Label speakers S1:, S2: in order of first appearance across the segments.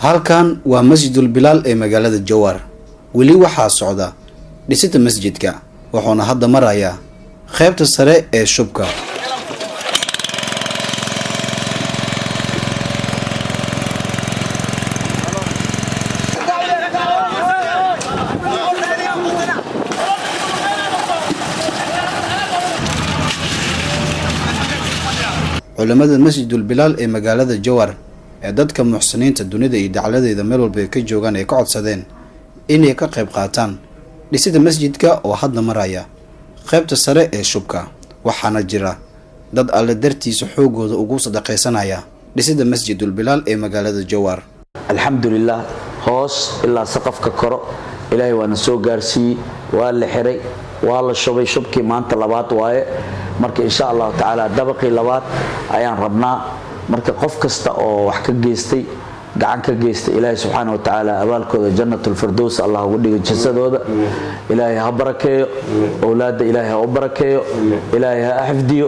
S1: halkan waa masjidul bilaal ee magaalada Jowhar wali waxaa socda dhisida masjidka wuxuuna hadda maraya qaybta sare ee shubka culimada masjidul bilaal ee magaalada Jowhar ee dadka muxsiniinta dunida iyo dacaladeeda meel walba ka joogan ay ka codsadeen inay ka qayb qaataan dhisida masjidka oo hadda maraya qaybta sare ee shubka waxaana jira dad alle dartiisa xoogooda ugu sadaqaysanaya dhisida masjidul bilaal ee magaalada Jowhar
S2: alxamdulillah hoos ilaa saqafka koro ilaahay waana soo gaarsiiyay waa la xiray waa la shubay shubkii maanta labaad waaye marka insha Allah taala dabaqii labaad ayaan rabnaa marka qof kasta oo wax ka geystay gacan ka geystay ilaahay subhanahu wa taala abaalkooda jannatul firdaws Allah ugu dhigo jasadooda ilaahay ha barakeeyo awlaada ilaahay ha u barakeeyo ilaahay ha xifdiyo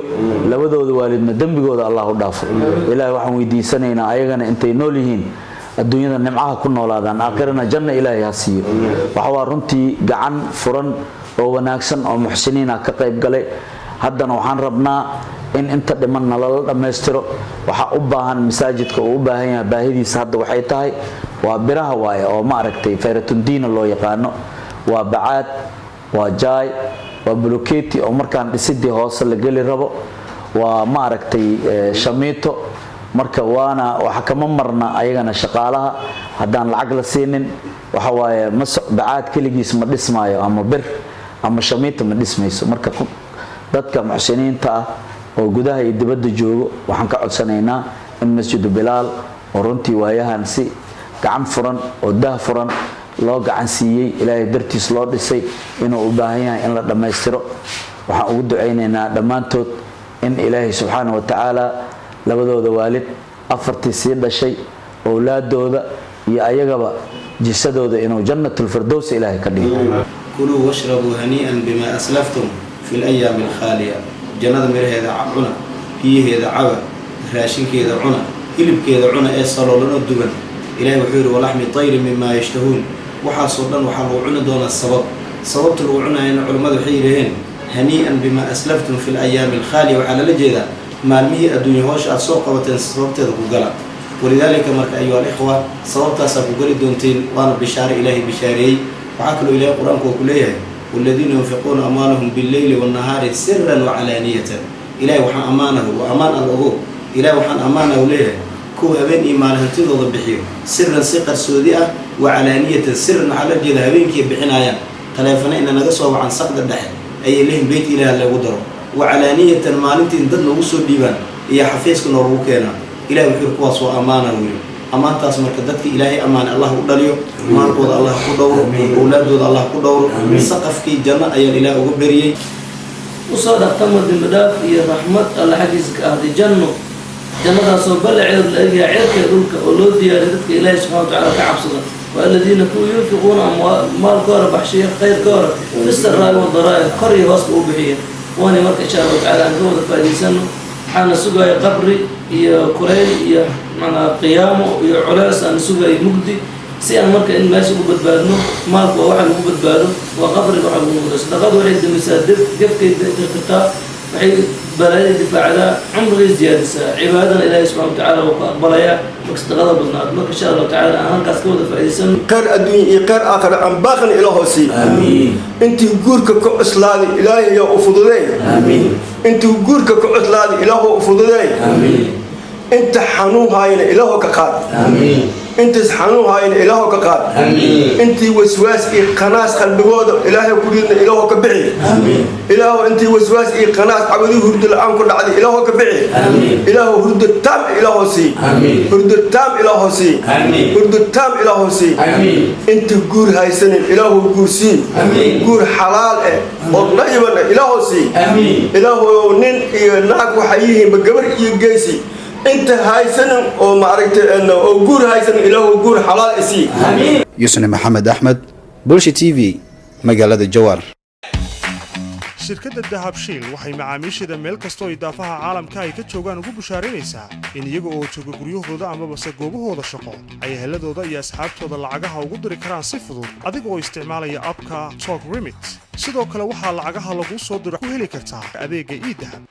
S2: labadooda waalidna dambigooda Allah u dhaafo ilaahay waxaan weydiisanaynaa ayagana intay nool yihiin adduunyada nimcaha ku noolaadaan aakhirana janna ilaahay ha siiyo waxa waa runtii gacan furan oo wanaagsan oo muxsiniina ka qayb galay haddana waxaan rabnaa in inta dhiman nala dhameystiro waxa u baahan masaajidka oo u baahan yahay baahidiisa hadda waxay tahay waa biraha waaye oo ma aragtay fayratundiina loo yaqaano waa bacaad waa jaay waa blokeeti oo markaan dhisidii hoose la gali rabo waa ma aragtay shamiito marka waana waxa kama marna ayagana shaqaalaha haddaan lacag la siinin waxa waaye bacaad kaligiis ma dhismaayo ama bir ama shamiito ma dhismayso marka dadka muxsiniinta ah oo gudaha iyo dibadda joogo waxaan ka codsanaynaa in masjidul bilaal oo runtii waayahan si gacan furan oo dah furan loo gacan siiyay ilaahay dartiis loo dhisay inuu u baahan yahay in la dhameystiro waxaan ugu duceynaynaa dhammaantood in ilaahay subhanahu wa taala labadooda waalid afartii sii dhashay awlaadooda iyo ayagaba jisadooda inuu jannatul firdaws ilaahay ka dhigo
S1: kuluu washrabu hanii'an bima aslaftum في الأيام الخالية جنة مرهذا عنا فيه هذا عبا راشين كذا عنا كلب كذا عنا صلوا لنا الدبن إلهي وحير ولحم طير مما يشتهون وحصلنا وحلو عنا دون السبب صببت الوعنا إن علماء الحيرين هنيئا بما أسلفتم في الأيام الخالية وعلى لجدا ما المه الدنيا هوش أسوق وتنصبت الجلا ولذلك مرك أيها الإخوة صببت سبقول دونتين وأنا بشار إلهي بشاري وعقلوا إلى القرآن كليه والذين ينفقون أموالهم بالليل والنهار سرا وعلانية إلهي وحن أمانه وأمان الأبوه إلهي وحن أمانه ليه كو هبين إيمانه تنظر بحيه سرا سقر سودية وعلانية سرا على الجد هبين كيف بعناية خلافنا إننا نقصوا عن سقد الدحل أي لهم بيت إله اللي قدروا وعلانية مالنتين ضدنا وصول ديبان إيا حفيزكنا وروكينا إلهي وحير كواس وأمانه ليه أمان تاس مركدتك إلهي أمان الله قدريو أمان قود الله قدوره أولاد الله قدوره سقف كي جنة أي الإله وبريه
S3: وصادق تمر بمداف يا رحمة الله حديثك أهل جنة جنة صوب العير الأجي عيرك يدلك أولاد يردك إلهي سبحانه وتعالى كعب صدق والذين كانوا ينفقون مال كارب بحشية خير كارب في السراء والضرائب قرية وصلوا بحيه وأنا مرك إن شاء الله تعالى أنكم فادي سنه حان سجى قبري يا كوري يا معنا قيامه يا علاس أن سجى مجدي سي أنا مرك إن ماشي ببدبانه مالك واحد ببدبانه وقبر واحد بمدرس لقد ولد مسدد كيف تقطع بحي بلاي دفاع على عمر زيادة عبادة إلى سبحانه وتعالى وبلايا واستغضب بالنار إن شاء الله تعالى أنا كاسكود فايسن
S4: قر الدنيا قر آخر أم باخن إلى هوسي
S3: آمين
S4: أنت جورك كأسلاد إلهي يا أفضلي
S3: آمين
S4: أنت جورك كأسلاد إله أفضلي
S3: آمين
S4: أنت حنون هاين إله كقاد
S3: آمين
S4: أنت حنون هاين إله كقاد
S3: آمين
S4: أنت وسواس قناص خلب جود إلهي كلنا إله كبعي
S3: آمين
S4: إله أنت وسواس قناص عبده هرد الآن كل عدي إله كبعي
S3: آمين
S4: إله هرد التام إله سي
S3: آمين
S4: هرد التام إله سي
S3: آمين
S4: هرد التام إله سي
S3: آمين
S4: أنت جور هاي سنة إله جور سي
S3: آمين
S4: جور حلال والله يبنا إله سي
S3: آمين
S4: إله نن ناق وحيه بجبر يجيسي أنت هاي سنة أو معركة إنه أو جور هاي سنة إله جور حلال سي
S3: آمين
S1: يوسف محمد أحمد بولشي تي في مجلة الجوار
S5: shirkadda Dahab Shiil waxay macaamiisheeda meel kasta oo idaafaha caalamka ay ka joogaan ugu bushaaraynaysaa in iyaga oo jooga guryahooda ama base goobahooda shaqo ay heladooda iyo asxaabtooda lacagaha ugu diri karaan si fudud adiga oo isticmaalaya abka Talk Remit sidoo kale waxaa lacagaha lagu soo diro ku heli kartaa adeega e-Dahab